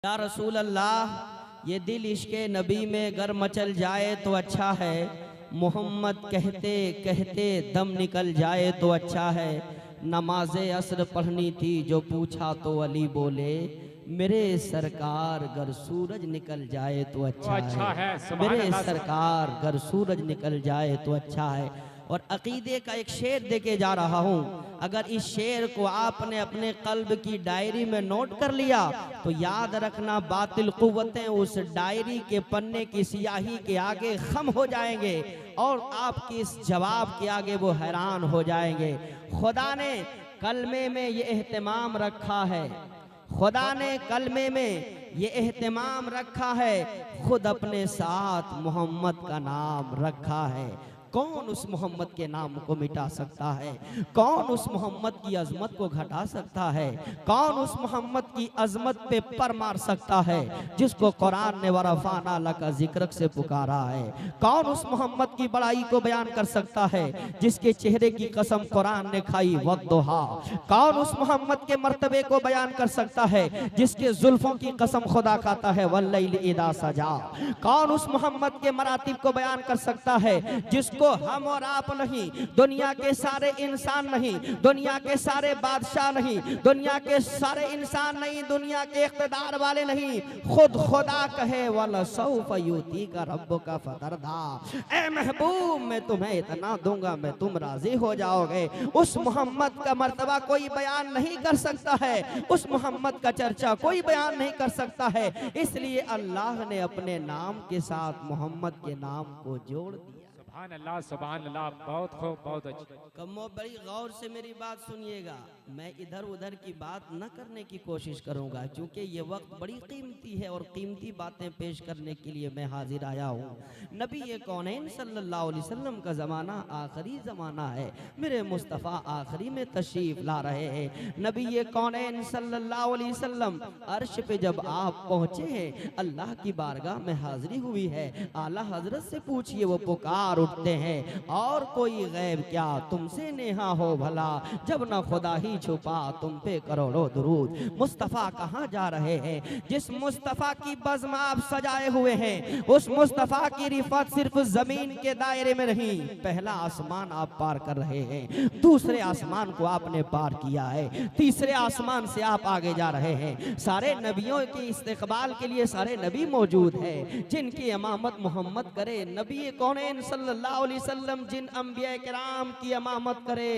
या रसूल अल्लाह, ये दिल इश्के नबी में गर मचल जाए तो अच्छा है, मोहम्मद कहते कहते दम निकल जाए तो अच्छा है। नमाज़े असर पढ़नी थी जो पूछा तो अली बोले, मेरे सरकार गर सूरज निकल जाए तो अच्छा है। मेरे सरकार गर सूरज निकल जाए तो अच्छा है। और अकीदे का एक शेर देके जा रहा हूँ, अगर इस शेर को आपने अपने कल्ब की डायरी में नोट कर लिया तो याद रखना बातिल कुव्वतें उस डायरी के पन्ने की सियाही के आगे खम हो जाएंगे और आपके इस जवाब के आगे वो हैरान हो जाएंगे। खुदा ने कलमे में ये एहतमाम रखा है, खुदा ने कलमे में ये एहतमाम रखा है, खुद अपने साथ मोहम्मद का नाम रखा है। कौन उस मोहम्मद के नाम को मिटा सकता है? कौन उस मोहम्मद की अजमत को घटा सकता है? कौन उस मोहम्मद की अजमत पे पर मार सकता है जिसको कुरान ने वरफाना लका जिक्रक से पुकारा है? कौन उस मोहम्मद की बड़ाई को बयान कर सकता है जिसके चेहरे की कसम कुरान ने खाई वद्दुहा? कौन उस मोहम्मद के मर्तबे को बयान कर सकता है जिसके जुल्फों की कसम खुदा खाता है वल्लैल इदा सजा? कौन उस मोहम्मद के मरातिब को बयान कर सकता है जिसको हम और आप नहीं, दुनिया के सारे इंसान नहीं, दुनिया के सारे बादशाह नहीं, दुनिया के सारे इंसान नहीं, दुनिया के इख्तिदार वाले नहीं, खुद खुदा कहे वला सौफ यूती का रब्बु का फतरदा, ए महबूब मैं तुम्हें इतना दूंगा मैं तुम राजी हो जाओगे। उस मोहम्मद का मर्तबा कोई बयान नहीं कर सकता है, उस मोहम्मद का चर्चा कोई बयान नहीं कर सकता है, इसलिए अल्लाह ने अपने नाम के साथ मोहम्मद के नाम को जोड़ दिया। सुभान अल्लाह, बहुत खूब, बहुत अच्छा। कमो बड़ी गौर से मेरी बात सुनिएगा, मैं इधर उधर की बात न करने की कोशिश करूंगा क्योंकि ये वक्त बड़ी कीमती है और कीमती बातें पेश करने के लिए मैं हाजिर आया हूँ। नबी कौनैन सल्लल्लाहु अलैहि वसल्लम का ज़माना आखिरी ज़माना है, मेरे मुस्तफ़ा आखिरी में तशरीफ़ ला रहे हैं। नबी कौनैन सल्लल्लाहु अलैहि वसल्लम अर्श पे जब आप पहुँचे हैं, अल्लाह की बारगाह में हाजिरी हुई है। आला हजरत से पूछिए, वो पुकार उठते हैं और कोई गैब क्या तुमसे नेहा हो भला, जब न खुदा ही छुपा तुम पे करोड़ों दुरूद। मुस्तफ़ा कहाँ जा रहे हैं? जिस मुस्तफ़ा की बज़्म आप सजाए हुए हैं, उस मुस्तफ़ा की रिफत सिर्फ जमीन के दायरे में नहीं, पहला आसमान आप पार कर रहे हैं, दूसरे आसमान को आपने पार किया है, तीसरे आसमान से आप आगे जा रहे हैं। सारे नबियों के इस्तकबाल के लिए सारे नबी मौजूद है जिनकी इमामत मोहम्मद करे। नबी कौनैन सल्लल्लाहु अलैहि वसल्लम जिन अंबिया किराम की इमामत करे,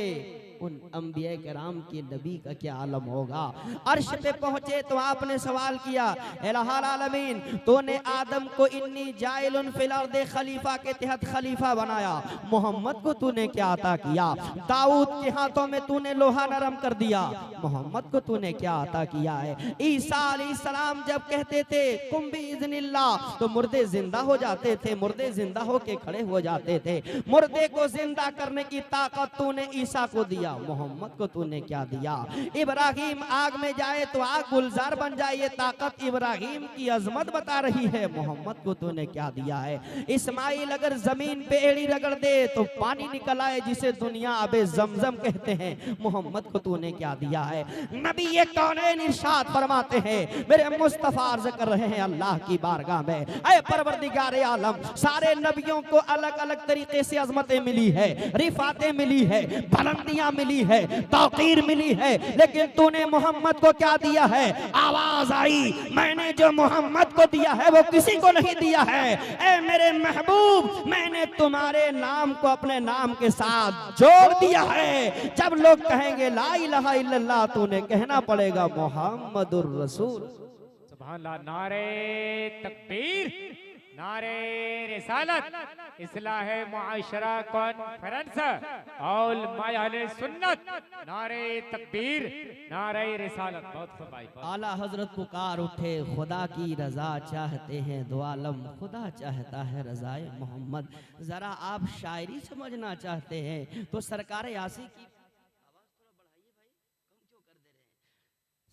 उन अंबिया किराम के नबी का क्या आलम होगा। अर्श पे पहुंचे तो आपने सवाल किया, इलाहुल आलमीन तूने आदम को इन्नी जाइलुन फिल अर्दि खलीफा के तहत खलीफा बनाया, मोहम्मद को तूने क्या अता किया? दाऊद के हाथों में तूने लोहा नरम कर दिया, मोहम्मद को तूने क्या अता किया है? ईसा अलैहिस्सलाम जब कहते थे कुम बिइज़्निल्लाह तो मुर्दे जिंदा हो जाते थे, मुर्दे जिंदा होके खड़े हो जाते थे। मुर्दे को जिंदा करने की ताकत तूने ईसा को दिया, मोहम्मद को तूने क्या दिया? इब्राहिम आग में जाए तो आग गुलजार बन जाए, ये ताकत इब्राहिम की अजमत बता रही है, मोहम्मद को तूने क्या दिया है? इस्माइल अगर जमीन पे एड़ी रगड़ दे तो पानी निकल आए जिसे दुनिया अबे जमजम कहते हैं, मोहम्मद को तूने क्या दिया है? नबी ये कौनैन इरशाद फरमाते हैं, मेरे मुस्तफा अर्ज कर रहे हैं अल्लाह की बारगाह में, ऐ परवरदिगारे आलम, सारे नबियों को अलग अलग तरीके से अजमतें मिली है, रिफातें मिली है, बुलंदियां मिली है, तौकीर मिली है, लेकिन तूने मोहम्मद को क्या दिया है? आवाज आई, मैंने जो मोहम्मद को दिया है वो किसी को नहीं दिया है। ए मेरे महबूब, मैंने तुम्हारे नाम को अपने नाम के साथ जोड़ दिया है। जब लोग कहेंगे ला इलाहा इल्लल्लाह, तूने कहना पड़ेगा मोहम्मदुर रसूल। सुभान अल्लाह, नारे तकबीर, नारे रिसालत, इस्लाह मुआशरा कॉन्फ्रेंस और मायाले सुन्नत, नारे तकबीर, नारे रिसालत। बहुत खूब भाई। आला हजरत पुकार उठे, खुदा की रजा चाहते हैं दो आलम, खुदा चाहता है रजाए मोहम्मद। जरा आप शायरी समझना चाहते हैं तो सरकार यासी की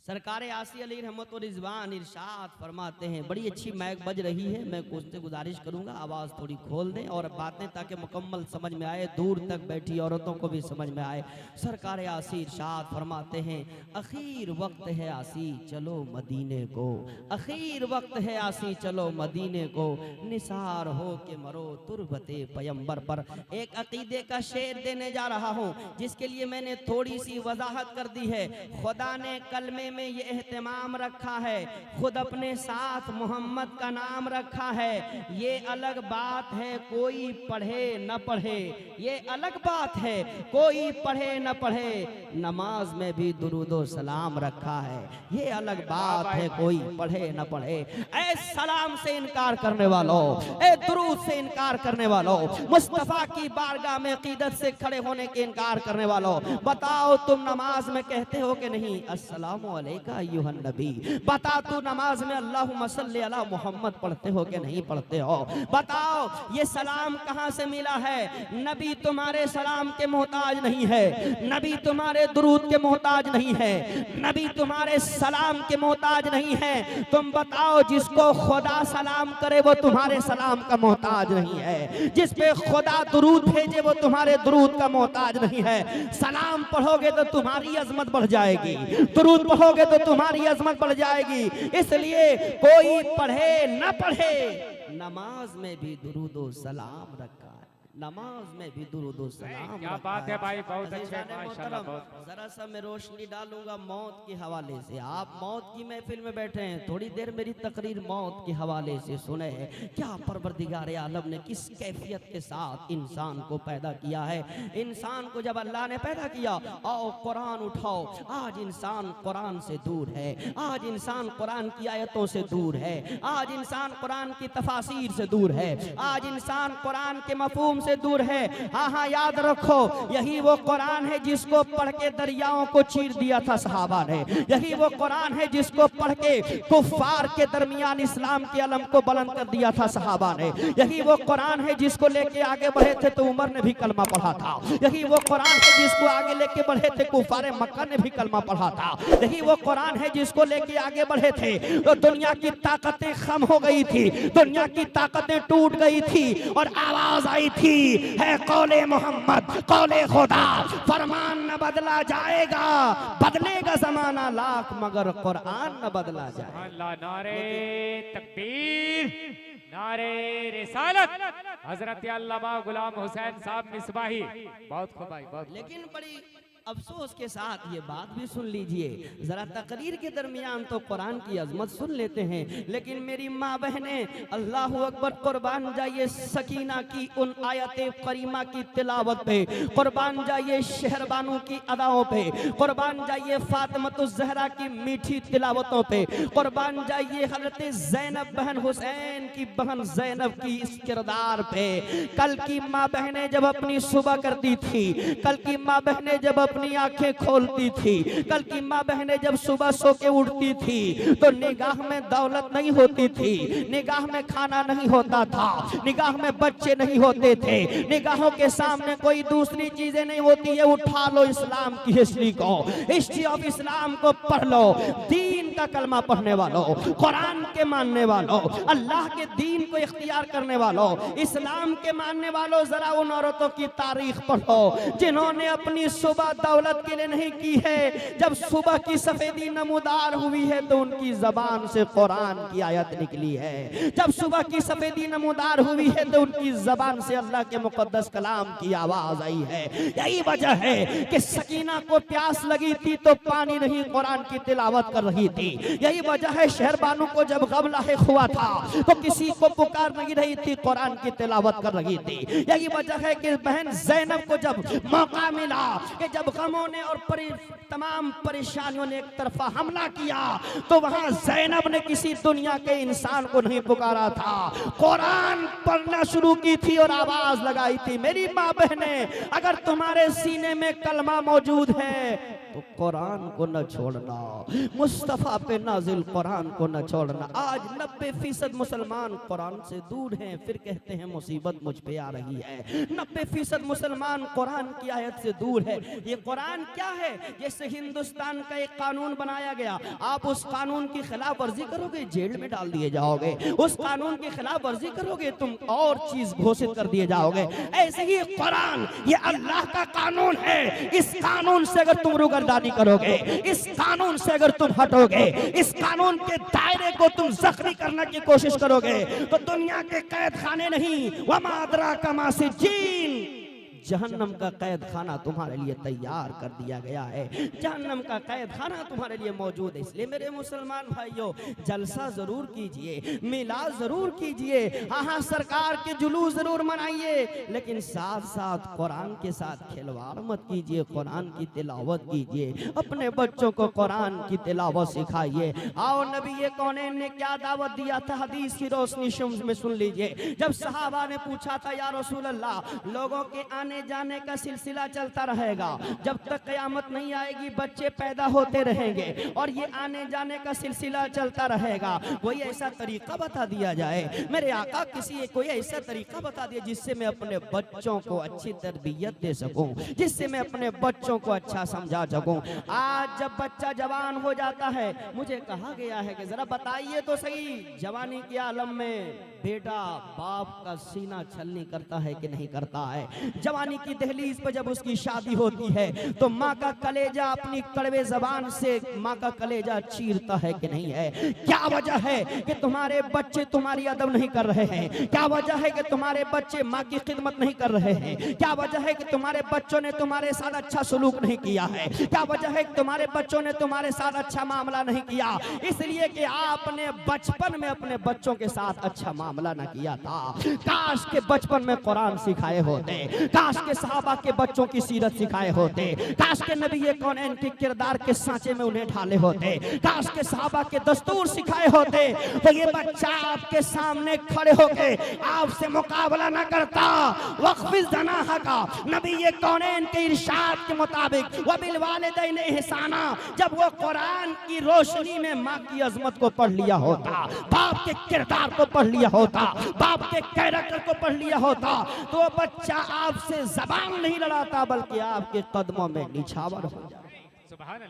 सरकार आसी अली रहमत व रिजवान इरशाद फरमाते हैं, बड़ी अच्छी मैक बज रही है, मैं उससे गुजारिश करूंगा आवाज़ थोड़ी खोल दें और बातें ताकि मुकम्मल समझ में आए, दूर तक बैठी औरतों को भी समझ में आए। सरकार आसी इरशाद फरमाते हैं, अखीर वक्त है आसी चलो मदीने को, अखीर वक्त है आसी चलो मदीने को, निसार हो के मरो तुरबते पैगंबर पर। एक अकीदे का शेर देने जा रहा हूँ जिसके लिए मैंने थोड़ी सी वजाहत कर दी है। खुदा ने कलमे में ये एहतमाम रखा है, खुद अपने साथ मोहम्मद का नाम रखा है। ये अलग बात है कोई पढ़े न पढ़े, ये अलग बात है कोई पढ़े न पढ़े, नमाज में भी दुरूदो सलाम रखा है। ये अलग बात है कोई पढ़े न पढ़े। ऐ सलाम से इनकार करने वालों, ऐ दुरूद से इनकार करने वालों, मुस्तफा की बारगाह में अकीदत से खड़े होने के इनकार करने वालों, बताओ तुम नमाज में कहते हो कि नहीं अस्सलामु अलैका अय्युहन नबी? बता तू नमाज में अल्लाहुम्मा सल्ली अला मोहम्मद पढ़ते हो कि नहीं पढ़ते हो? बताओ ये सलाम कहां से मिला है? नबी तुम्हारे सलाम के मोहताज नहीं है, नबी तुम्हारे दुरूद के मोहताज नहीं है, नबी तुम्हारे सलाम के मोहताज नहीं है। तुम बताओ जिसको खुदा सलाम करे वो तुम्हारे सलाम का मोहताज नहीं है, जिस पे खुदा दुरूद भेजे वो तुम्हारे दुरूद का मोहताज नहीं है। सलाम पढ़ोगे तो तुम्हारी अजमत बढ़ जाएगी, दुरूद पढ़ोगे तो तुम्हारी अजमत बढ़ जाएगी। इसलिए कोई पढ़े न पढ़े, नमाज में भी दुरूद सलाम रखा है, नमाज में भी दुरूद सलाम। क्या बात है भाई, बहुत अच्छे माशाल्लाह। बहुत जरा सा मैं रोशनी डालूंगा मौत के हवाले से। आप मौत की महफिल में बैठे हैं, थोड़ी देर मेरी तकरीर मौत के हवाले से सुने। क्या परवरदिगार आलम ने किस कैफियत के साथ इंसान को पैदा किया है। इंसान को जब अल्लाह ने पैदा किया, आओ कुरान उठाओ, आज इंसान कुरान से दूर है, आज इंसान कुरान की आयतों से दूर है, आज इंसान कुरान की तफासीर से दूर है, आज इंसान कुरान के मफहूम से दूर है। हाँ, याद रखो, यही वो कुरान है जिसको पढ़ के दरियाओं को चीर दिया था सहाबा ने। यही वो कुरान है जिसको पढ़ के कुफार के दरमियान इस्लाम के अलम को बुलंद कर दिया था सहाबा ने। यही वो कुरान है जिसको लेके आगे बढ़े थे तो उमर ने भी कलमा पढ़ा था। यही वो कुरान है जिसको आगे लेके बढ़े थे कुफार मक्का ने भी कलमा पढ़ा था। यही वो कुरान है जिसको लेके आगे बढ़े थे तो दुनिया की ताकतें खम हो गई थी, दुनिया की ताकतें टूट गई थी और आवाज आई थी, है कौले मोहम्मद, कौले खुदा, फरमान न बदला जाएगा, बदलेगा जमाना लाख मगर कुरान न बदला जाएगा। अल्लाह, नारे तकबीर, नारे रिसालत, हजरत अल्लामा गुलाम हुसैन साहब मिसबाही। बहुत खूब भाई, बहुत। लेकिन बड़ी अफसोस के साथ ये बात भी सुन लीजिए, जरा तकरीर के दरमियान तो कुरान की अजमत सुन लेते हैं, लेकिन मेरी माँ बहनें अल्लाह अकबर, कुर्बान जाइए सकीना की उन आयत करीमा की तिलावत पे, कुर्बान जाइए शहरबानों की अदाओं पे, कुर्बान जाइए फातिमतुज ज़हरा की मीठी तिलावतों पे, कुर्बान जाइए हजरत ज़ैनब बहन हुसैन की बहन ज़ैनब की इस किरदार पे। कल की माँ बहनें जब अपनी सुबह करती थी, कल की माँ बहनें जब अपनी आंखें खोलती थी, कल की माँ बहनें जब सुबह सो के उठती थी तो निगाह में दौलत नहीं होती थी, निगाह में खाना नहीं होता था, निगाह में बच्चे नहीं होते थे, निगाहों के सामने कोई दूसरी चीजें नहीं होती है। उठा लो इस्लाम की हिस्ट्री को, हिस्ट्री ऑफ इस्लाम को पढ़ लो, दीन का कलमा पढ़ने वालों, कुरान के मानने वालों, अल्लाह के दीन को इख्तियार करने वालों, इस्लाम के मानने वालों, जरा उन औरतों की तारीख पढ़ो जिन्होंने अपनी सुबह दौलत के लिए नहीं की है। जब सुबह की सफेदी नमूदार हुई है तो उनकी जबान से कुरान की आयत निकली है। जब सुबह की सफेदी नमूदार हुई है तो उनकी जबान से अल्लाह के मुकद्दस कलाम की आवाज आई है। यही वजह है कि सकीना को प्यास लगी थी तो पानी नहीं, कुरान की तिलावत कर रही थी। यही वजह है शहरबानों को जब गम लाहिक हुआ था तो किसी को पुकार नहीं रही थी, कुरान की तिलावत कर रही थी। यही वजह है कि बहन ज़ैनब को जब मौका मिला कि जब गमों ने और तमाम परेशानियों ने एक तरफा हमला किया तो वहां ज़ैनब ने किसी दुनिया के इंसान को नहीं पुकारा था, कुरान पढ़ना शुरू की थी और आवाज लगाई थी। मेरी माँ बहने, अगर तुम्हारे सीने में कलमा मौजूद है तो कुरान को न छोड़ना, मुस्तफा पे नाजिल कुरान को न छोड़ना। आज 90% मुसलमान कुरान से दूर हैं, फिर कहते हैं मुसीबत मुझ पे आ रही है। 90% मुसलमान कुरान की आयत से दूर है। ये कुरान क्या है? जैसे हिंदुस्तान का एक कानून बनाया गया, आप उस कानून की खिलाफ वर्जी करोगे जेल में डाल दिए जाओगे, उस कानून की खिलाफ वर्जी करोगे तुम और चीज घोषित कर दिए जाओगे। ऐसे ही कुरान ये अल्लाह का कानून है, इस कानून से अगर तुम रुगरदानी करोगे, इस कानून से अगर तुम हटोगे, इस कानून के दायरे को तुम जख्मी करने की कोशिश करोगे तो दुनिया के कैद खाने नहीं, वमा अदराका मा सिज्जीन, जहन्नम का कैद खाना तुम्हारे लिए तैयार कर दिया गया है, जहन्नम का कैद खाना तुम्हारे लिए मौजूद है। इसलिए मेरे मुसलमान भाइयों, जलसा जरूर कीजिए, मिलाद जरूर कीजिए, हाँ सरकार के जुलूस जरूर मनाइए, लेकिन साथ साथ कुरान के साथ खिलवाड़ मत कीजिए, कुरान की तिलावत कीजिए, अपने बच्चों को कुरान की तिलावत सिखाइए। आओ नबी कौनैन ने क्या दावत दिया था, हदीस की रोशनी में सुन लीजिए। जब सहाबा ने पूछा था या रसूल अल्लाह, लोगों के आने जाने का सिलसिला चलता रहेगा, जब तक क़यामत नहीं आएगी बच्चे पैदा होते रहेंगे और ये आने जाने का सिलसिला चलता रहेगा, कोई ऐसा तरीका बता दिया जाए मेरे आका, कोई ऐसा तरीका बता दिया जिससे मैं अपने बच्चों को अच्छी तरबियत दे सकूं, जिससे मैं अपने बच्चों को अच्छा समझा सकूं। आज जब बच्चा जवान हो जाता है, मुझे कहा गया है कि जरा बताइए तो सही, जवानी के आलम में बेटा बाप का सीना छलनी करता है कि नहीं करता है? जवानी की दहलीज पर जब उसकी शादी होती है तो माँ का कलेजा अपनी कड़वे जबान से माँ का कलेजा चीरता है कि नहीं है? क्या वजह है कि तुम्हारे बच्चे तुम्हारी अदब नहीं कर रहे हैं? क्या वजह है कि तुम्हारे बच्चे माँ की खिदमत नहीं कर रहे हैं? क्या वजह है कि तुम्हारे बच्चों ने तुम्हारे साथ अच्छा सलूक नहीं किया है? क्या वजह है कि तुम्हारे बच्चों ने तुम्हारे साथ अच्छा मामला नहीं किया? इसलिए कि आपने बचपन में अपने बच्चों के साथ अच्छा मामला न किया था। काश के बचपन में कुरान सिखाए होते, काश के सहाबा के बच्चों की सीरत सिखाए होते, काश के नबी कौनैन के किरदार के सांचे में उन्हें ढाले होते, काश के सहाबा के दस्तूर सिखाए होते, तो ये बच्चा आपके सामने खड़े होके आपसे मुकाबला न करता। वक़्फ़िज़ जनाहा का नबी कौनैन के इरशाद के मुताबिक वबिल वालिदैन इहसाना, जब वो कुरान की रोशनी में माँ की अजमत को पढ़ लिया होता, बाप के किरदार को पढ़ लिया होता, बाप के कैरेक्टर को पढ़ लिया होता, तो बच्चा आपसे जबान नहीं लड़ाता बल्कि आपके कदमों में निछावर हो जाए। सुभान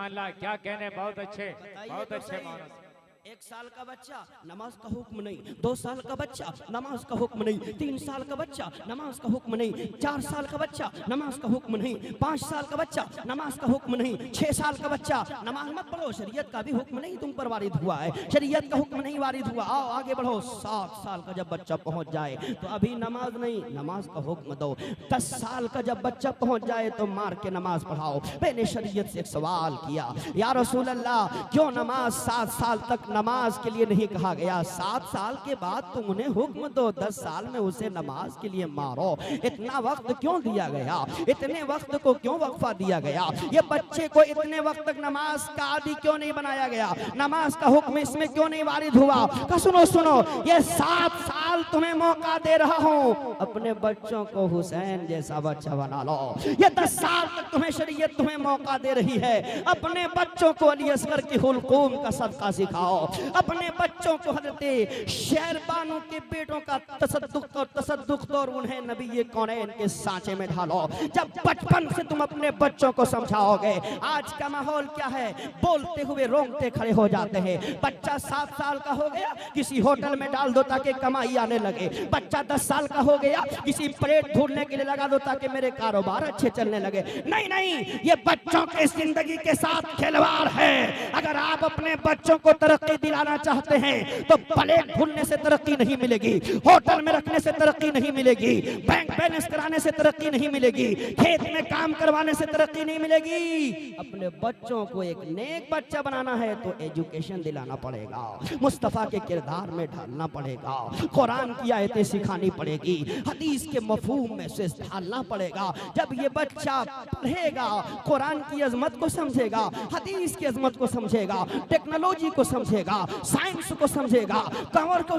अल्लाह, क्या कहने, बहुत अच्छे, बहुत अच्छे मौलाना। 1 साल का बच्चा नमाज का हुक्म नहीं, 2 साल का बच्चा नमाज का हुक्म नहीं, 3 साल का बच्चा नमाज का हुक्म नहीं, 4 साल का बच्चा नमाज का हुक्म नहीं, 5 साल का बच्चा नमाज का हुक्म नहीं, 6 साल का बच्चा नमाज मत पढ़ो, शरीयत का भी हुक्म नहीं तुम पर वारिद हुआ है, शरीयत का हुक्म नहीं वारिद हुआ, आओ आगे बढ़ो। 7 साल का जब बच्चा पहुंच जाए तो अभी नमाज नहीं, नमाज का हुक्म दो। 10 साल का जब बच्चा पहुंच जाए तो मार के नमाज पढ़ाओ। मैंने शरीयत से एक सवाल किया, या रसूल अल्लाह, क्यों नमाज 7 साल तक नमाज के लिए नहीं कहा गया? 7 साल के बाद तुम उन्हें हुक्म दो, 10 साल में उसे नमाज के लिए मारो। इतना वक्त क्यों दिया गया? इतने वक्त को क्यों वक्फा दिया गया? ये बच्चे को इतने वक्त तक नमाज का आदी क्यों नहीं बनाया गया? नमाज का हुक्म इसमें क्यों नहीं वारिद हुआ? का सुनो सुनो, ये 7 साल तुम्हें मौका दे रहा हूँ, अपने बच्चों को हुसैन जैसा बच्चा बना लो। ये 10 साल तक तुम्हें शरीयत तुम्हें मौका दे रही है, अपने बच्चों को अली असगर की हुलकूम का सदका सिखाओ, अपने बच्चों को हज़रत शेरबानों के बेटों का तसद्दुक और उन्हें नबी कौनैन के सांचे में ढालो। जब बचपन से तुम अपने बच्चों को समझाओगे। आज का माहौल क्या है? बोलते हुए रोंगटे खड़े हो जाते हैं। बच्चा 7 साल का हो गया, किसी होटल में डाल दो ताकि कमाई आने लगे। बच्चा 10 साल का हो गया, किसी प्लेट ढूंढने के लिए लगा दो ताकि मेरे कारोबार अच्छे चलने लगे। नहीं नहीं, ये बच्चों के जिंदगी के साथ खिलवाड़ है। अगर आप अपने बच्चों को तरक्की दिलाना चाहते हैं तो प्लेट ढूंढने से तरक्की नहीं मिलेगी, होटल में रखने से तरक्की नहीं मिलेगी, बैंक बैलेंस कराने से तरक्की नहीं मिलेगी, खेत में काम करवाने से तरक्की नहीं मिलेगी। अपने बच्चों को एक नेक बच्चा बनाना है तो एजुकेशन दिलाना पड़ेगा, मुस्तफा के किरदार में ढालना पड़ेगा, कुरान की आयतें सिखानी पड़ेगी, हदीस के मफहूम में से ढालना पड़ेगा। जब ये बच्चा पढ़ेगा, कुरान की अजमत को समझेगा, हदीस की अजमत को समझेगा, टेक्नोलॉजी को समझेगा, समझेगा, साइंस को समझेगा,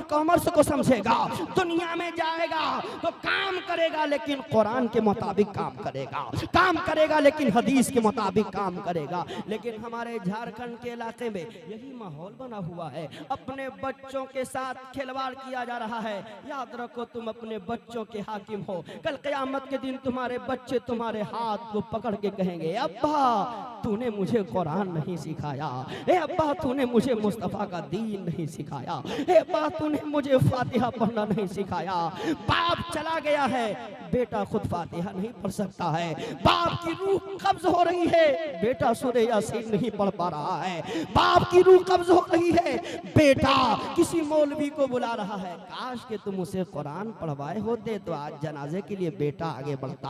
कॉमर्स को समझेगा, दुनिया में जाएगा तो काम करेगा लेकिन कुरान के मुताबिक काम करेगा लेकिन हदीस के मुताबिक काम करेगा। लेकिन हमारे झारखंड के इलाके में यही माहौल बना हुआ है, अपने बच्चों के साथ खिलवाड़ किया जा रहा है। याद रखो, तुम अपने बच्चों के हाकिम हो। कल क़यामत के दिन तुम्हारे बच्चे तुम्हारे हाथ को पकड़ के कहेंगे, अब्बा तूने मुझे कुरान नहीं सिखाया, ए अब्बा तूने मुझे मुस्तफ़ा का दीन नहीं सिखाया, ए अब्बा तूने मुझे फातिहा पढ़ना नहीं सिखाया। बाप चला गया है, बेटा खुद फातिहा नहीं पढ़ सकता है। बाप की रूह कब्ज हो रही है, बेटा सूरह यासीन नहीं पढ़ पा रहा है। बाप की रूह कब्ज हो रही है, बेटा किसी मौलवी को बुला रहा है। काश के तुम उसे कुरान पढ़वाए होते तो आज जनाजे के लिए बेटा आगे बढ़ता,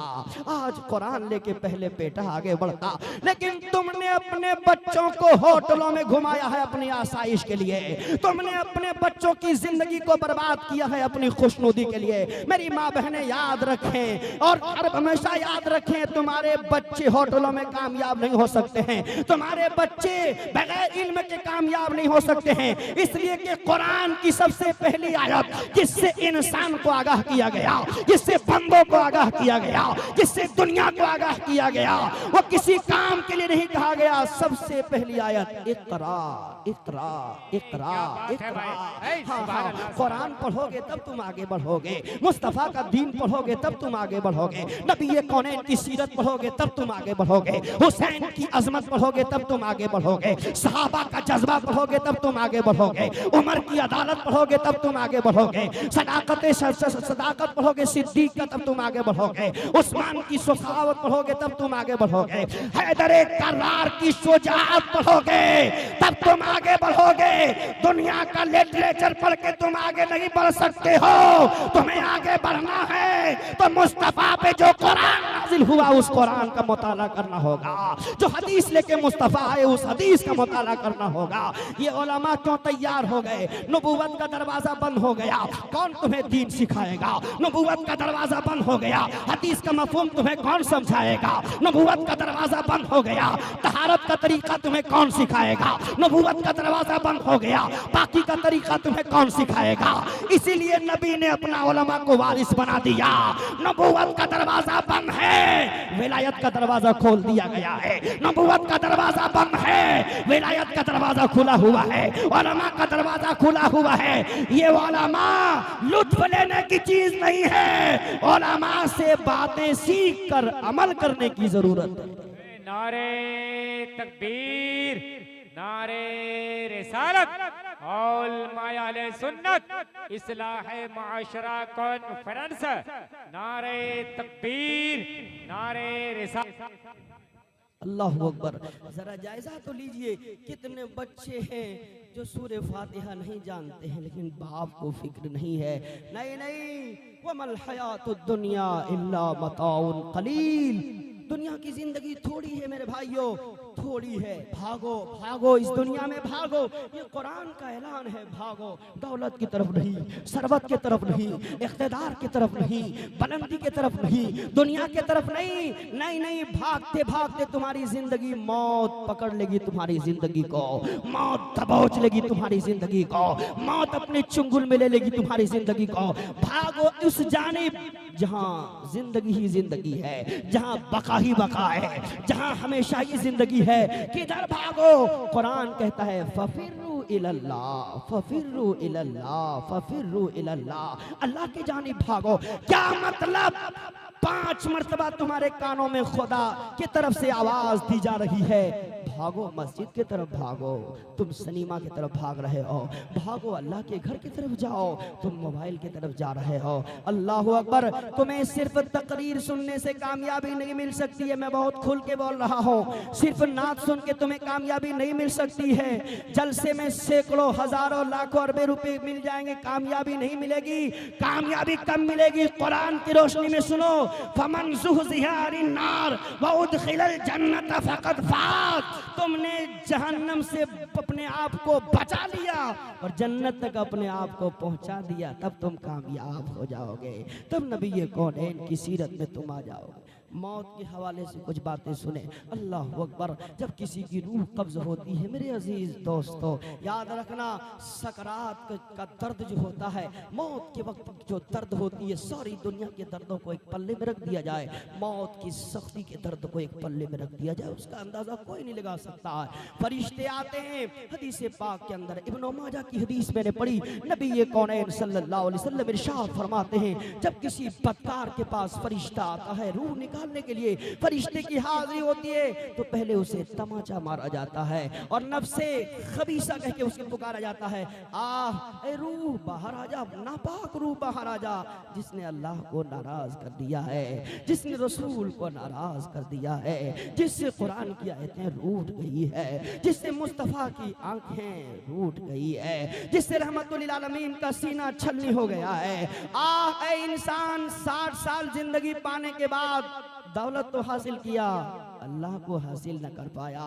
आज कुरान लेके पहले बेटा आगे बढ़ता। लेकिन तुमने अपने बच्चों को होटलों में घुमाया है अपनी आसाइश के लिए, तुमने अपने बच्चों की जिंदगी को बर्बाद किया है अपनी खुशनुदी के लिए। मेरी माँ बहनें याद रखें और हमेशा याद रखें, तुम्हारे बच्चे होटलों में कामयाब नहीं हो सकते हैं, तुम्हारे बच्चे बगैर इल्म के कामयाब नहीं हो सकते हैं। इसलिए कि कुरान की सबसे पहली आयत जिससे इंसान को आगाह किया गया, जिससे बंदों को आगाह किया गया, जिससे दुनिया को आगाह किया गया, वो किसी काम के लिए नहीं कहा गया। सबसे पहली आयत इक़रा इक़रा इक़रा इक़रा। हाँ, कुरान पढ़ोगे तब तुम आगे बढ़ोगे, मुस्तफ़ा का दीन पढ़ोगे तब तुम आगे बढ़ोगे, नबी कौनैन की सीरत पढ़ोगे तब तुम आगे बढ़ोगे, हुसैन की अजमत पढ़ोगे तब तुम आगे बढ़ोगे, सहाबा का जज्बा पढ़ोगे तब तुम आगे बढ़ोगे, उमर की अदालत पढ़ोगे तब तुम आगे बढ़ोगे, सदाकत पढ़ोगे सिद्दीक का तब तुम आगे बढ़ोगे, उस्मान की सखावत पढ़ोगे तब तुम आगे बढ़ोगे, हैदर कर्रार की शुजाअत पढ़ोगे तब तुम आगे बढ़ोगे। दुनिया का लिटरेचर पढ़ के तुम आगे नहीं बढ़ सकते हो। तुम्हें आगे बढ़ना है तो मुस्तफा पे जो कुरान नाजिल हुआ उस कुरान का मुताला करना होगा, जो हदीस लेके मुस्तफा आए उस हदीस का मुताला करना होगा। ये उलमा क्यों तैयार हो गए? नबूवत का दरवाजा बंद हो गया, कौन तुम्हें दीन सिखाएगा? नबूवत का दरवाजा बंद हो गया, हदीस का मफहूम तुम्हें कौन समझाएगा? नबूवत का दरवाजा बंद हो गया, तहारत का तरीका तुम्हें कौन सिखाएगा? नबूवत का दरवाजा बंद हो गया, बाकी का तरीका तुम्हें कौन सिखाएगा? इसीलिए नबी ने अपना उलमा को वारिस बना दिया। नबूवत का दरवाजा बंद है, विलायत का दरवाजा खोल दिया गया है। नबूवत का दरवाजा बंद है, विलायत का दरवाजा खुला हुआ है, उलमा का दरवाजा खुला हुआ है। ये उलमा लुत्फ लेने की चीज नहीं है, उलमा से बातें सीख कर अमल करने की जरूरत है। नारे तकबीर, नारे रिसालत और मायाले सुन्नत इस्लाह माशरा कॉन्फ्रेंस, नारे तकबीर, नारे रिसालत। अल्लाहु अकबर। जरा जायजा तो लीजिए, कितने बच्चे हैं जो सूरह फातिहा नहीं जानते हैं, लेकिन बाप को फिक्र नहीं है। नहीं, वमल हयातुद दुनिया इल्ला मताउन कलील। दुनिया की जिंदगी थोड़ी है मेरे भाइयों, थोड़ी है। भागो भागो, इस दुनिया में भागो। ये कुरान का ऐलान है, भागो। दौलत की तरफ नहीं, सरबत की तरफ नहीं, इख्तिदार की तरफ नहीं, बुलंदी की तरफ नहीं, दुनिया की तरफ नहीं। नहीं, भागते भागते तुम्हारी जिंदगी मौत पकड़ लेगी, तुम्हारी जिंदगी को मौत दबोच लेगी, तुम्हारी जिंदगी को मौत अपने चुंगल में ले लेगी, तुम्हारी जिंदगी को। भागो उस जानिब जहां जिंदगी ही जिंदगी है, जहां बका ही बका है, जहां हमेशा ही जिंदगी है। किधर भागो? कुरान कहता है फफिर्रू इलल्लाह, फफिर्रू इलल्लाह, फफिर्रू इलल्लाह। अल्लाह की जानिब भागो। क्या मतलब? 5 मर्तबा तुम्हारे कानों में खुदा की तरफ से आवाज दी जा रही है, भागो मस्जिद की तरफ भागो। तुम सिनेमा की तरफ भाग रहे हो, भागो अल्लाह के घर की तरफ जाओ। तुम मोबाइल की तरफ जा रहे हो। अल्लाह अकबर। तुम्हें सिर्फ तकरीर सुनने से कामयाबी नहीं मिल सकती है, मैं बहुत खुल के बोल रहा हूँ। सिर्फ नात सुन के तुम्हें कामयाबी नहीं मिल सकती है। जलसे में सैकड़ों हजारों लाखों अरबे रुपए मिल जाएंगे, कामयाबी नहीं मिलेगी। कामयाबी कब मिलेगी? कुरान की रोशनी में सुनो। फमन ज़ुहज़िहा अनिन नार व उदखिलल जन्नत फ़क़द फ़ाज़। तुमने जहन्नम से अपने आप को बचा लिया और जन्नत तक अपने आप को पहुंचा दिया, तब तुम कामयाब हो जाओगे, तब नबी कौनैन की सीरत में तुम आ जाओगे। मौत के हवाले से कुछ बातें सुने। अल्लाह अकबर। जब किसी की रूह कब्ज होती है मेरे अजीज दोस्तों, याद रखना सकरात का दर्द जो होता है, मौत के वक्त जो दर्द होती है, सारी दुनिया के दर्दों को एक पल्ले में रख दिया जाए, मौत की सख्ती के दर्द को एक पल्ले में रख दिया जाए, उसका अंदाजा कोई नहीं लगा सकता है। फरिश्ते आते हैं, हदीस पाक के अंदर इब्न माजा की हदीस मैंने पढ़ी, नबी कौनैन सल्लल्लाहु अलैहि वसल्लम इरशाद फरमाते हैं, जब किसी बदकार के पास फरिश्ता आता है रूह निकालने के लिए, फरिश्ते की हाजिरी होती है तो पहले उसे तमाचा मारा जाता है और नफ्से खबीसा कह के उसे पुकारा जाता है, ए रूह बाहर आ जा, नापाक रूह बाहर आ जा। जिसने अल्लाह को नाराज कर दिया है, जिसने रसूल को नाराज कर दिया है, जिससे कुरान की आयतें रूठ गई है, जिससे मुस्तफा की आंखें रूठ गई है, जिससे रहमतुल लिल आलमीन का सीना छलनी हो गया है। ए इंसान, 60 साल जिंदगी पाने के बाद दौलत तो हासिल किया, अल्लाह को हासिल न कर पाया।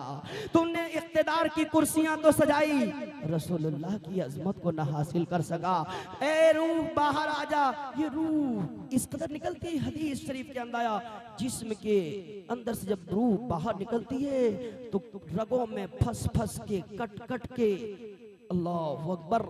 तुमने इख्तिदार की कुर्सियां तो सजाई, रसूलुल्लाह की अजमत को न हासिल कर सका। ए रूह बाहर आ जा। ये रूह इस कदर निकलती, हदीस शरीफ के अंदर आया, जिस्म के अंदर से जब रूह बाहर निकलती है तो रगों में फंस फंस के, कट कट के, अल्लाह अकबर,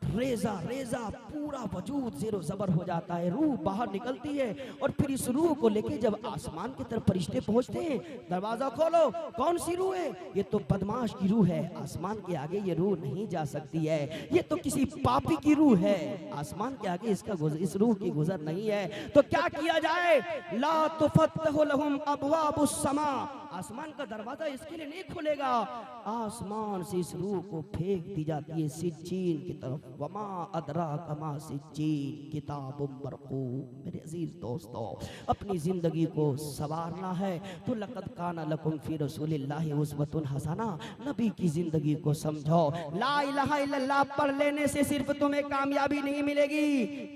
रेजा रेजा पूरा वजूद ज़ेरो ज़बर हो जाता है, रूह बाहर निकलती है। और फिर इस रूह को लेके जब आसमान की तरफ फरिश्ते पहुंचते हैं, दरवाजा खोलो, कौन सी रूह है? ये तो बदमाश की रूह है, आसमान के आगे ये रूह नहीं जा सकती है, ये तो किसी पापी की रूह है, आसमान के आगे इस रूह की गुजर नहीं है। तो क्या किया जाए? ला तुफत्तहु लहुम अबवाबुस समा, आसमान का दरवाजा इसके लिए नहीं खुलेगा, आसमान से इस रूह को फेंक दी जाती है सिज्जीन की तरफ। वमा अदरा कमा सिज्जीन किताबुम मरकूम। मेरे अजीज दोस्तों, अपनी जिंदगी को संवारना है तो लक़द काना लकुम फी रसूलिल्लाहि उस्वतुन हसना, नबी की जिंदगी को समझो। ला इलाहा इल्लल्लाह पढ़ लेने से सिर्फ तुम्हें कामयाबी नहीं मिलेगी,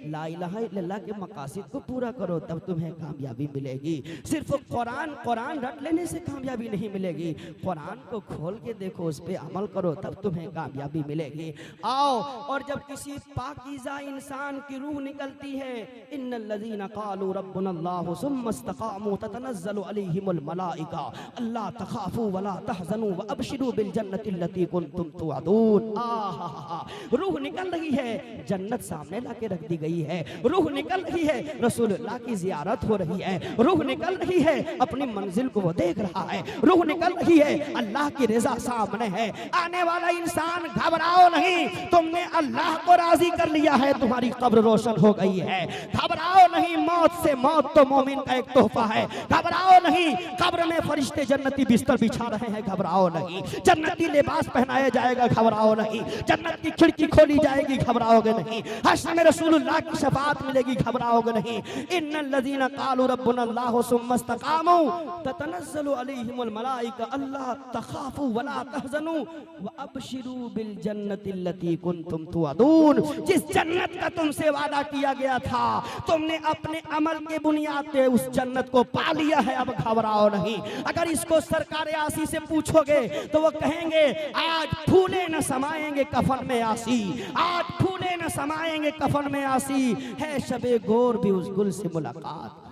ला इलाहा इल्लल्लाह के मकासद को पूरा करो तब तुम्हें कामयाबी मिलेगी। सिर्फ कुरान रट लेने से कामयाबी नहीं मिलेगी, कुरान को खोल के देखो, उस पे अमल करो तब तुम्हें कामयाबी मिलेगी। आओ, और जब किसी पाकीज़ा इंसान की रूह निकलती है, इन्नल लज़ीना क़ालू रब्बुनल्लाहु सुम्मा इस्तक़ामू ततनज़्ज़लु अलैहिमुल मलाइका अल्ला तख़ाफ़ू वला तहज़नू व अबशिरू बिल जन्नति अल्लती कुंतुम तुअदून। रूह निकल रही है, जन्नत सामने लाके रख दी गई है, रूह निकल रही है, रसूलुल्लाह की ज़ियारत हो रही है, रूह निकल रही है, अपनी मंजिल को वो देख रहा है, रूह निकल रही है, अल्लाह की रज़ा सामने है। आने वाला इंसान घबराओ नहीं, तुमने अल्लाह को राजी कर लिया है, तुम्हारी कब्र रोशन हो गई है। घबराओ नहीं, मौत से, मौत तो मोमिन का एक तोहफा है। घबराओ नहीं, कब्र में फरिश्ते जन्नती बिस्तर बिछा रहे हैं, घबराओ नहीं। जन्नती लिबास पहनाया जाएगा, घबराओ नहीं। जन्नत की खिड़की खोली जाएगी, घबराओगे नहीं। हश्र में रसूलुल्लाह की शफाअत मिलेगी, घबराओगे नहीं। इन्नल लज़ीना क़ालू रब्बुनल्लाहु सुम्मा इस्तक़ामू ततनज़्ज़लु अलैहिमुल मलाइका अल्ला तख़ाफ़ू वला तहज़नू व अबशिरू बिल जन्नति अल्लती कुंतुम तुअदून। जिस जन्नत का तुमसे वादा किया गया था, तुमने अपने अमल के बुनियाद पे उस जन्नत को पा लिया है, अब घबराओ नहीं। अगर इसको सरकार आसी से पूछोगे तो वो कहेंगे आज फूले न समाएंगे कफन में आसी, आज फूले न समाएंगे कफन में आसी, है शबे गोर भी उस गुल से मुलाकात।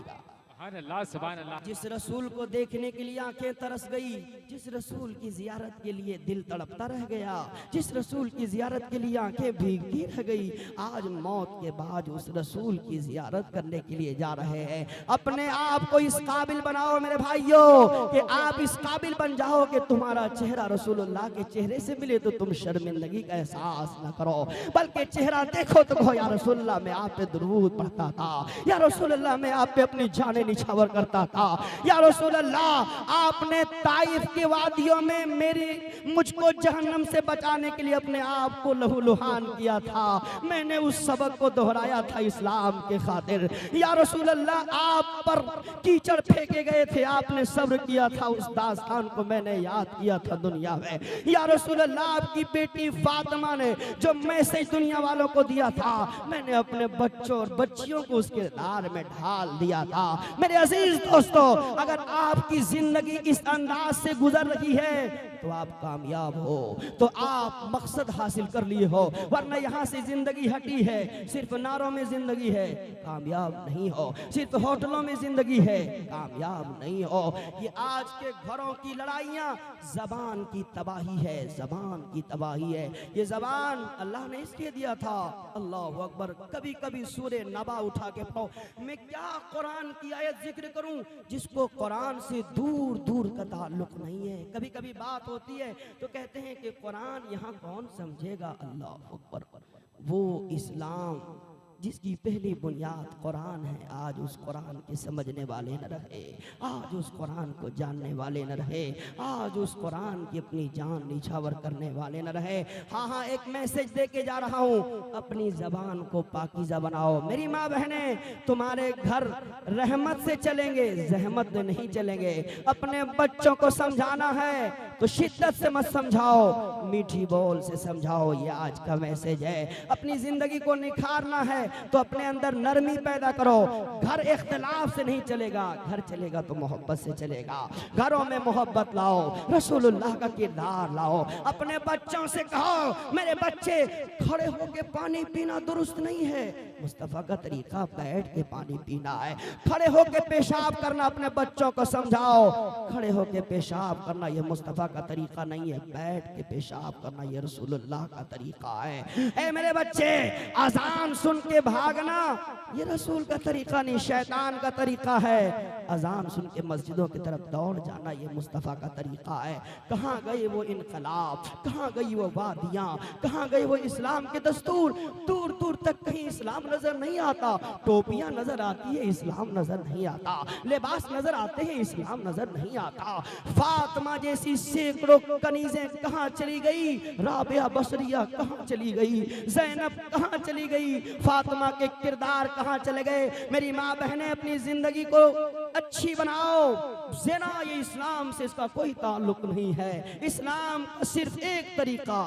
अल्लाह सुभान अल्लाह। जिस रसूल को देखने के लिए आंखें तरस गई, जिस रसूल की जियारत के लिए दिल तड़पता रह गया, जिस रसूल की जियारत के लिए आंखें भीगती रह गई, आज मौत के बाद उस रसूल की जियारत करने के लिए जा रहे हैं। अपने आप को इस काबिल बनाओ मेरे भाइयों कि आप इस काबिल बन जाओ कि तुम्हारा चेहरा रसूलुल्लाह के चेहरे से मिले तो तुम शर्मिंदगी का एहसास न करो, बल्कि चेहरा देखो तो कहो या रसूलुल्लाह मैं आप पे दुरूद पढ़ता था, या रसूलुल्लाह मैं आप पे अपनी जाने निछावर करता था, या रसूलुल्लाह आपने ताइफ की वादियों में मुझको जहन्नम से बचाने के लिए अपने आप को लहूलुहान किया था, मैंने उस सबक को दोहराया था इस्लाम के खातिर। या रसूलुल्लाह आप पर कीचड़ फेंके गए थे, आपने सब्र किया था, उस दास्तान को मैंने याद किया था दुनिया में। या रसूलुल्लाह आपकी बेटी फातिमा ने जो मैसेज दुनिया वालों को दिया था, मैंने अपने बच्चों और बच्चियों को उसके दार में ढाल दिया था, मेरे अजीज दोस्तों, अगर आपकी जिंदगी इस अंदाज से गुजर रही है तो आप कामयाब हो, तो आप मकसद हासिल कर लिए हो। वरना यहाँ से जिंदगी हटी है, सिर्फ नारों में जिंदगी है, कामयाब नहीं हो। सिर्फ होटलों में जिंदगी है, कामयाब नहीं हो। ये आज के घरों की लड़ाइयाँ जबान की तबाही है, जबान की तबाही है। ये जबान अल्लाह ने इसलिए दिया था, अल्लाह अकबर। कभी कभी सूरे नबा उठा के पढ़ो। मैं क्या कुरान की आयत जिक्र करूं जिसको कुरान से दूर दूर का ताल्लुक नहीं है। कभी कभी बात होती है तो कहते हैं कि कुरान यहाँ कौन समझेगा। अल्लाह अकबर। वो इस्लाम जिसकी पहली बुनियाद कुरान है, आज उस कुरान के समझने वाले न रहे, आज उस कुरान को जानने वाले न रहे, आज उस कुरान की अपनी जान निछावर करने वाले न रहे। हाँ हाँ, एक मैसेज दे के जा रहा हूँ, अपनी जबान को पाकीज़ा बनाओ। मेरी माँ बहने, तुम्हारे घर रहमत से चलेंगे, जहमत में नहीं चलेंगे। अपने बच्चों को समझाना है तो शिद्दत से मत समझाओ, मीठी बोल से समझाओ। ये आज का मैसेज है। अपनी जिंदगी को निखारना है तो अपने अंदर नरमी पैदा करो। घर इख्तिलाफ से नहीं चलेगा, घर चलेगा तो मोहब्बत से चलेगा। घरों में मोहब्बत लाओ, रसूलुल्लाह का किरदार लाओ। अपने बच्चों से कहो, मेरे बच्चे खड़े होके पानी पीना दुरुस्त नहीं है, मुस्तफा का तरीका बैठ के पानी पीना है। खड़े होके पेशाब करना अपने बच्चों को समझाओ, खड़े होके पेशाब करना ये मुस्तफा का तरीका नहीं है, बैठ के पेशाब करना ये रसूलुल्लाह का तरीका है। ए मेरे बच्चे, अजान सुन के भागना ये रसूल का तरीका नहीं, शैतान का तरीका है। अजान सुन के मस्जिदों की तरफ दौड़ जाना ये मुस्तफा का तरीका है। कहाँ गए वो इनकलाब, कहाँ गई वो वादियाँ, कहाँ गए वो इस्लाम के दस्तूर। दूर दूर तक कहीं इस्लाम नजर नहीं आता। टोपियां नजर आती है, इस्लाम नजर नहीं आता। लिबास नजर आते हैं, इस्लाम नजर नहीं आता। फातिमा जैसी सैकड़ों कनीजें कहाँ चली गई, राबिया बसरिया कहाँ चली गई, ज़ैनब कहाँ चली गई, फातिमा के किरदार कहाँ चले गए। मेरी माँ बहनें, अपनी जिंदगी को अच्छी बनाओ। ज़िना ये इस्लाम से इसका कोई ताल्लुक नहीं है। इस्लाम का सिर्फ एक तरीका,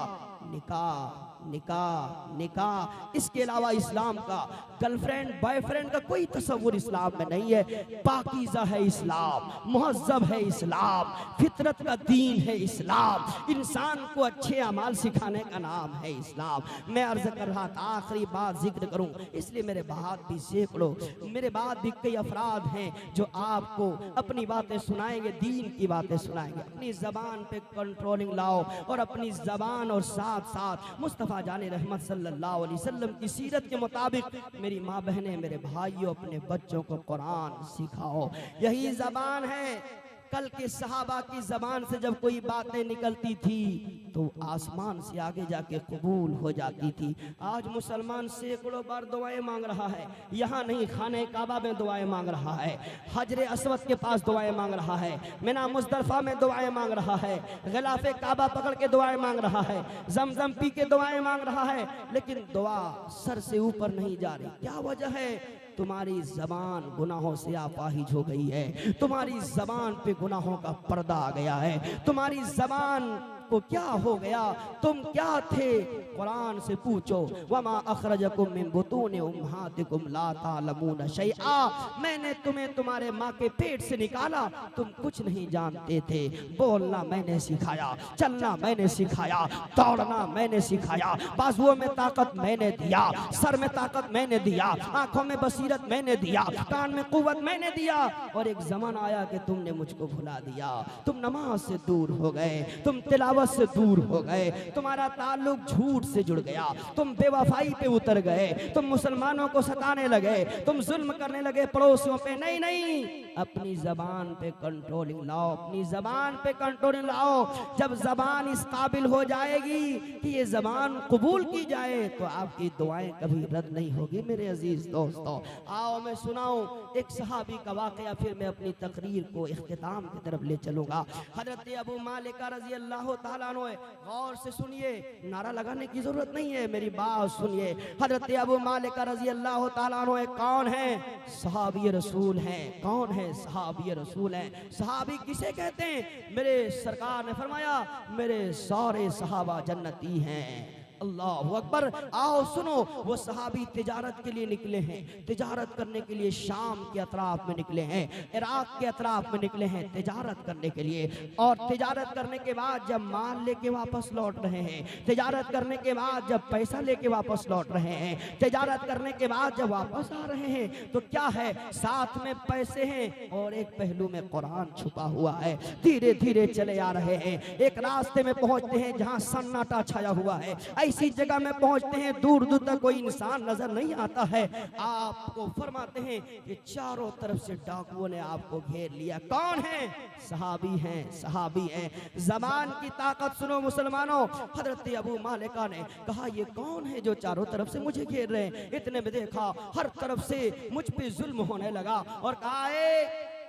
निकाह, निकाह, निकाह। इसके अलावा इस्लाम का गर्लफ्रेंड बॉयफ्रेंड का कोई तस्वुर इस्लाम में नहीं है। पाकीज़ा है इस्लाम, मुहज़्ज़ब है इस्लाम, फितरत का दीन है इस्लाम, इंसान को अच्छे अमाल सिखाने का नाम है इस्लाम। मैं अर्ज़ कर रहा था, आखिरी बात जिक्र करूं, इसलिए मेरे बाद भी सैकड़ों, मेरे बाद भी कई अफराद हैं जो आपको अपनी बातें सुनाएंगे, दीन की बातें सुनाएंगे। अपनी ज़बान पे कंट्रोलिंग लाओ और अपनी ज़बान और साथ साथ मुस्तफ़ा जाने रहमत सल्लल्लाहु अलैहि वसल्लम की सीरत के मुताबिक मेरी माँ बहनें, मेरे भाइयों, अपने बच्चों को कुरान सिखाओ। यही ज़बान है। कल के सहाबा की ज़बान से जब कोई बातें निकलती थी तो आसमान से आगे जाके कबूल हो जाती थी। आज मुसलमान सैकड़ों बार दुआएं मांग रहा है, यहाँ नहीं, खाने काबा में दुआएं मांग रहा है, हजरे अस्वद के पास दुआएं मांग रहा है, मिना मुज़दलिफ़ा में दुआएं मांग रहा है, गिलाफ़े काबा पकड़ के दुआएं मांग रहा है, जमजम पी के दुआएं मांग रहा है, लेकिन दुआ सर से ऊपर नहीं जा रही। क्या वजह है? तुम्हारी ज़बान गुनाहों से आपाहिज हो गई है, तुम्हारी ज़बान पे गुनाहों का पर्दा आ गया है, तुम्हारी ज़बान को क्या हो गया, तुम क्या थे? कुरान से पूछो, वमा अखरजकुम मिन बुतूनि उम्मातिकुम ला तालमून शैआ। मैंने तुम्हें तुम्हारे माँ के पेट से निकाला, तुम कुछ नहीं जानते थे। बोलना मैंने सिखाया, चलना मैंने सिखाया, दौड़ना मैंने सिखाया, बाजुओं में ताकत मैंने दिया, सर में ताकत मैंने दिया, आंखों में बसीरत मैंने दिया, कान में कुव्वत मैंने दिया। और एक जमाना आया कि तुमने मुझको भुला दिया, तुम नमाज से दूर हो गए, तुम तिलावत से दूर हो गए, तुम्हारा ताल्लुक झूठ से जुड़ गया, तुम बेवफाई पे उतर गए, तुम मुसलमानों को सताने लगे, तुम जुल्म करने लगे पड़ोसियों पे। नहीं नहीं, अपनी जबान पे कंट्रोलिंग लाओ, अपनी जबान पे कंट्रोलिंग लाओ। जब जबान इस काबिल हो जाएगी कि ये जबान कबूल की जाए तो आपकी दुआएं कभी रद्द नहीं होगी। मेरे अजीज दोस्तों, आओ मैं सुनाऊं एक सहाबी का वाकया, फिर मैं अपनी तकरीर को इख्तिताम की तरफ ले चलूंगा। हजरत अबू मालिक रज़ी अल्लाह ताला अन्हु, गौर से सुनिए, नारा लगाने की जरूरत नहीं है, मेरी बात सुनिए। हजरत अबू मालिक रज़ी अल्लाह ताला अन्हु कौन है? सहाबी रसूल हैं। कौन है? सहाबी रसूल हैं। सहाबी किसे कहते हैं? मेरे सरकार ने फरमाया, मेरे सारे सहाबा जन्नती हैं। अल्लाहु अकबर। आओ सुनो, वो सहाबी तिजारत के लिए निकले हैं, तिजारत करने के लिए शाम के अतराफ में निकले हैं, इराक के अतराफ में निकले हैं तिजारत करने के लिए। और तिजारत करने के बाद जब माल लेके वापस लौट रहे हैं, तिजारत करने के बाद जब पैसा लेके वापस लौट रहे हैं, तिजारत करने के बाद जब वापस आ रहे हैं, तो क्या है, साथ में पैसे हैं और एक पहलू में कुरान छुपा हुआ है। धीरे धीरे चले आ रहे हैं, एक रास्ते में पहुंचते हैं जहां सन्नाटा छाया हुआ है। ऐसी जगह में पहुंचते हैं दूर दूर तक कोई इंसान नजर नहीं आता है। आपको फरमाते हैं कि चारों तरफ से डाकुओं ने आपको घेर लिया। कौन है? सहाबी हैं, सहाबी हैं। जबान की ताकत सुनो मुसलमानों। हजरत अबू मालिका ने कहा, ये कौन है जो चारों तरफ से मुझे घेर रहे हैं? इतने में देखा हर तरफ से मुझ पे जुल्म होने लगा और कहा,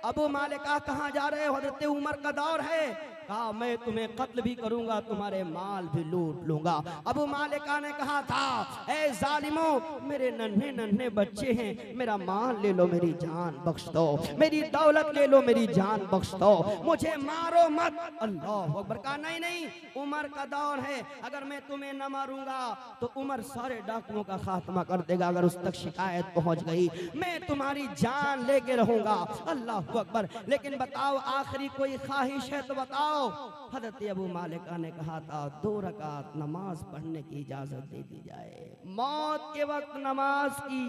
अबू मालिका कहाँ जा रहे हो? हजरत उमर का दौर है। कहा, मैं तुम्हें कत्ल भी करूंगा, तुम्हारे माल भी लूट लूंगा। अबू मालिका ने कहा था, ए जालिमों, मेरे नन्हे नन्हे बच्चे हैं, मेरा माल ले लो, मेरी जान बख्श दो, मेरी दौलत ले लो, मेरी जान बख्श दो, मुझे मारो मत। अल्लाह अकबर। कहा, नहीं नहीं, उमर का दौर है, अगर मैं तुम्हें न मारूंगा तो उमर सारे डाकुओं का खात्मा कर देगा। अगर उस तक शिकायत पहुंच गई, मैं तुम्हारी जान लेके रहूंगा। अल्लाह अकबर। लेकिन बताओ, आखिरी कोई ख्वाहिश है तो बताओ। हजरत अबू मालिका ने कहा था, 2 रकात नमाज पढ़ने की इजाजत दे दी जाए। मौत के वक्त नमाज की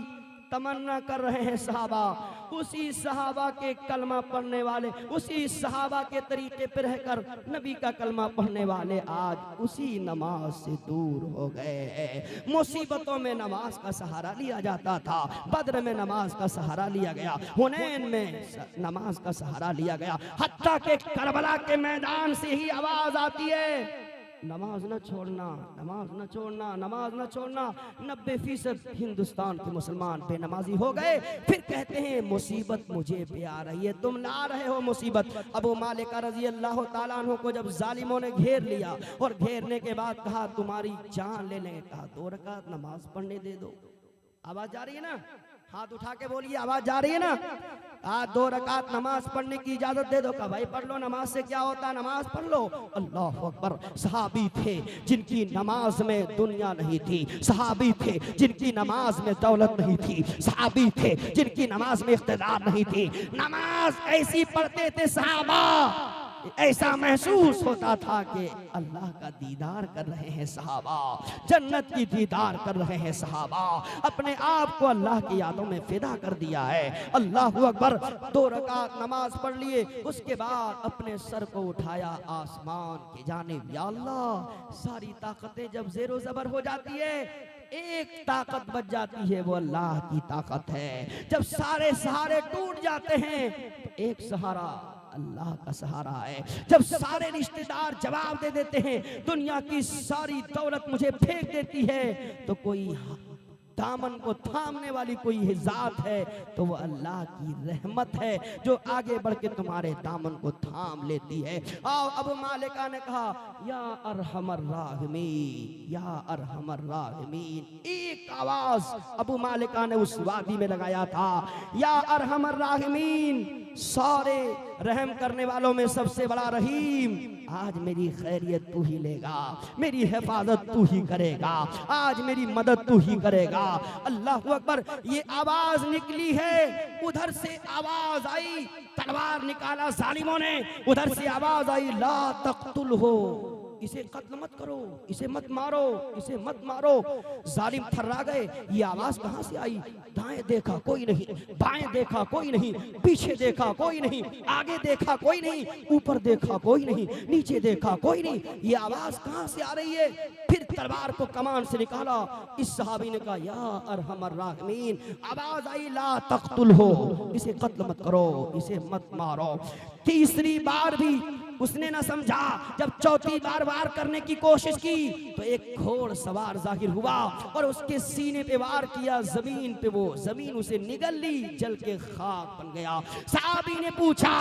तमन्ना कर रहे हैं सहाबा। उसी सहाबा के कलमा पढ़ने वाले, उसी सहाबा के तरीके पर रहकर नबी का कलमा पढ़ने वाले आज उसी नमाज से दूर हो गए। मुसीबतों में नमाज का सहारा लिया जाता था, बद्र में नमाज का सहारा लिया गया, हुनैन में नमाज का सहारा लिया गया, हत्ता के करबला के मैदान से ही आवाज आती है, नमाज न छोड़ना, नमाज न छोड़ना, नमाज न छोड़ना। 90% हिंदुस्तान के मुसलमान बेनमाजी हो गए। फिर कहते हैं, मुसीबत मुझे पे आ रही है, तुम ला रहे हो मुसीबत। अबू मालिका रजी अल्लाह ताला अन्हु को जब जालिमों ने घेर लिया और घेरने के बाद कहा, तुम्हारी जान ले लेंगे। कहा, 2 रकात नमाज पढ़ने दे दो। आवाज जा रही है ना? हाथ उठा के बोलिए, आवाज जा रही है ना? आज 2 रकात नमाज पढ़ने की इजाजत दे दो। का भाई पढ़ लो, नमाज से क्या होता है, नमाज पढ़ लो। अल्लाह अकबर। सहाबी थे जिनकी नमाज में दुनिया नहीं थी, सहाबी थे जिनकी नमाज में दौलत नहीं थी, सहाबी थे जिनकी नमाज में इख्तिदार नहीं थी। नमाज ऐसी पढ़ते थे सहाबा, ऐसा महसूस होता था कि अल्लाह का दीदार कर रहे हैं सहाबा, जन्नत की दीदार कर रहे हैं सहाबा, अपने आप को अल्लाह की यादों में फिदा कर दिया है। अल्लाह अकबर। 2 रकात नमाज पढ़ लिए, उसके बाद अपने सर को उठाया आसमान की जानिब। या अल्लाह, सारी ताकतें जब ज़ेरो ज़बर हो जाती है, एक ताकत बच जाती है, वो अल्लाह की ताकत है। जब सारे सहारे टूट जाते हैं, तो एक सहारा अल्लाह का सहारा है। जब सारे रिश्तेदार जवाब दे देते हैं, दुनिया की सारी दौलत मुझे फेंक देती है, तो कोई दामन को थामने वाली कोई जात है, तो वो अल्लाह की रहमत है जो आगे बढ़ के तुम्हारे दामन को थाम लेती है। आओ, अबू मालिका ने कहा, या अरहमर राहिमीन, या अरहमर राहिमीन। एक आवाज अबू मालिका ने उस वादी में लगाया था, या अरहमर राहिमीन, सारे रहम करने वालों में सबसे बड़ा रहीम। आज मेरी खैरियत तू ही लेगा, मेरी हिफाजत तू ही करेगा, आज मेरी मदद तू ही करेगा। अल्लाह अकबर। ये आवाज निकली है, उधर से आवाज आई, तलवार निकाला जालिमों ने, उधर से आवाज आई, ला तक़तुल हो, इसे कत्ल मत करो, इसे मत मारो, इसे मत मारो। जालिम थर्रा गए, ये आवाज कहां से आई? दाएं देखा कोई नहीं, बाएं देखा कोई नहीं, पीछे देखा कोई नहीं, आगे देखा कोई नहीं, ऊपर देखा कोई नहीं, नीचे देखा कोई नहीं, ये आवाज कहां से आ रही है? फिर तलवार को कमान से निकाला। इस सहाबी ने कहा, या अरहमर राहिमीन। आवाज आई, ला तक़तुल हो, इसे कत्ल मत करो, इसे मत मारो। तीसरी बार भी उसने न समझा। जब चौथी बार वार करने की कोशिश की, तो एक घोड़ सवार जाहिर हुआ और उसके सीने पे वार किया, जमीन पे वो जमीन उसे निगल ली, जल के खाक बन गया। सहाबी ने पूछा,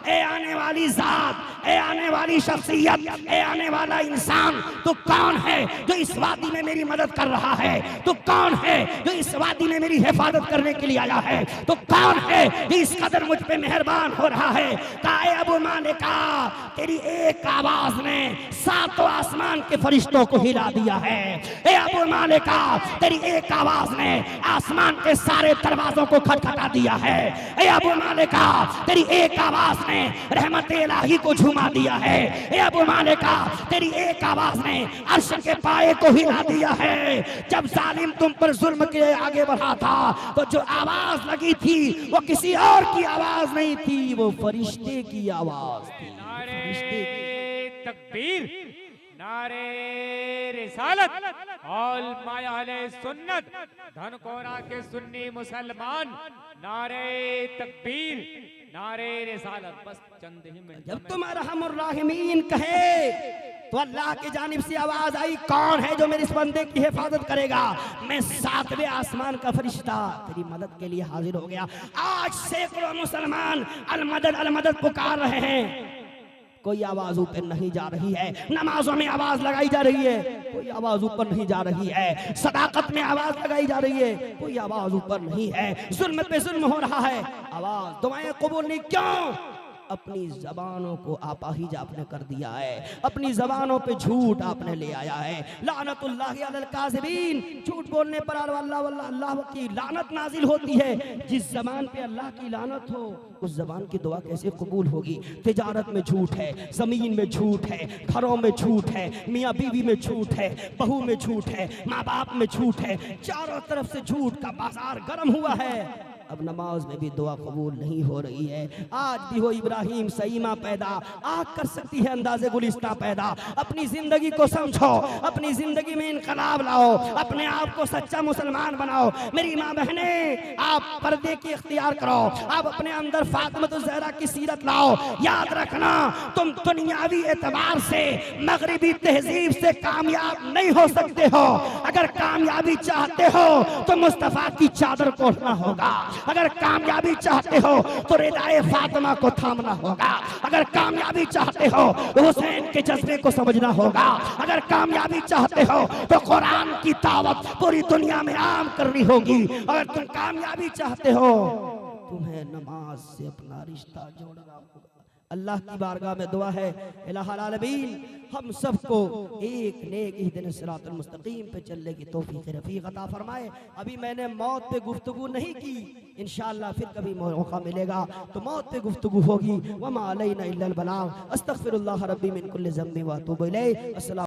ए आने वाली जात, ए आने वाली शख्सियत, ए आने वाला इंसान, तो कौन है जो इस वादी में मेरी मदद कर रहा है? तो कौन है जो इस वादी में मेरी हिफाजत करने के लिए आया है? तो कौन है जो इस कदर मुझ पे मेहरबान हो रहा है? कहा, अबू मालिका, तेरी एक आवाज ने सातों आसमान के फरिश्तों को हिला दिया है। ए अबू मालिका, तेरी एक आवाज ने आसमान के सारे दरवाजों को खटखटा दिया है। ए अबू मालिका, तेरी एक आवाज ने रहमत इलाही को झुमा दिया है। ए अबू मालिका, तेरी एक आवाज ने अर्श के पाए को हिला दिया है। जब जालिम तुम पर जुल्म के आगे बढ़ा था तो जो आवाज लगी थी वो किसी और की आवाज नहीं थी, वो फरिश्ते की आवाज थी। नारे तकबीर, नारे रिसालत, ऑल माया अहले सुन्नत, धनकोरा के सुन्नी मुसलमान, नारे तकबीर, नारे रिसालत। बस चंद ही मिनट। जब तुम अरहमुर राहिमीन कहे तो अल्लाह की जानिब से आवाज आई, कौन है जो मेरे इस बंदे की हिफाजत करेगा? मैं सातवें आसमान का फरिश्ता तेरी मदद के लिए हाजिर हो गया। आज सैकड़ों मुसलमान अलमदद अलमदद पुकार रहे हैं, कोई आवाज ऊपर नहीं जा रही है। नमाजों में आवाज लगाई जा रही है, कोई आवाज ऊपर नहीं जा रही है। सदाकत में आवाज लगाई जा रही है, कोई आवाज ऊपर नहीं है। जुल्म पे जुल्म हो रहा है, आवाज दुआएं कबूल नहीं। क्यों? अपनी जबानों को आपाहिज आपने कर दिया है, अपनी जबानों पे झूठ आपने ले आया है। लानतुल्लाहि अलल काज़िबीन, झूठ बोलने पर अल्लाह की लानत नाजिल होती है। जिस जबान पे अल्लाह की लानत हो उस जबान की दुआ कैसे कबूल होगी? तिजारत में झूठ है, जमीन में झूठ है, घरों में झूठ है, मियाँ बीवी में झूठ है, बहू में झूठ है, माँ बाप में झूठ है, चारों तरफ से झूठ का बाजार गर्म हुआ है। अब नमाज में भी दुआ कबूल नहीं हो रही है। आज भी हो इब्राहिम सईमा पैदा, आग कर सकती है अंदाज़े गुलिस्तां पैदा। अपनी जिंदगी को समझो, अपनी जिंदगी में इनकलाब लाओ, अपने आप को सच्चा मुसलमान बनाओ। मेरी माँ बहने, आप पर्दे की इख्तियार करो, आप अपने अंदर फातिमा ज़हरा की सीरत लाओ। याद रखना, तुम दुनियावी एतबार से मगरिबी तहजीब से कामयाब नहीं हो सकते हो। अगर कामयाबी चाहते हो तो मुस्तफ़ा की चादर को ओढ़ना होगा। अगर कामयाबी चाहते हो तो रिदाए फातिमा को थामना होगा। अगर कामयाबी चाहते हो तो हुसैन के जज्बे को समझना होगा। अगर कामयाबी चाहते हो तो कुरान की दावत पूरी दुनिया में आम करनी होगी। अगर तुम कामयाबी चाहते हो तुम्हें नमाज से अपना रिश्ता जोड़ना होगा। अल्लाह की बारगाह में दुआ है, इलाहुल आलमीन हम सबको एक नेक इहदिन सिरातुल मुस्तकीम पे चलने की तौफीक रफ़ीक अता फरमाए। अभी मैंने मौत पे गुफ्तगू नहीं की, इंशाअल्लाह फिर कभी मौका मिलेगा तो मौत पे गुफ्तगू होगी। वमा अलैना इल्लल बलाग। अस्तगफिरुल्लाह रब्बी मिन कुल्लि ज़म्बिन व अतूबु इलैह। अस्सलाम।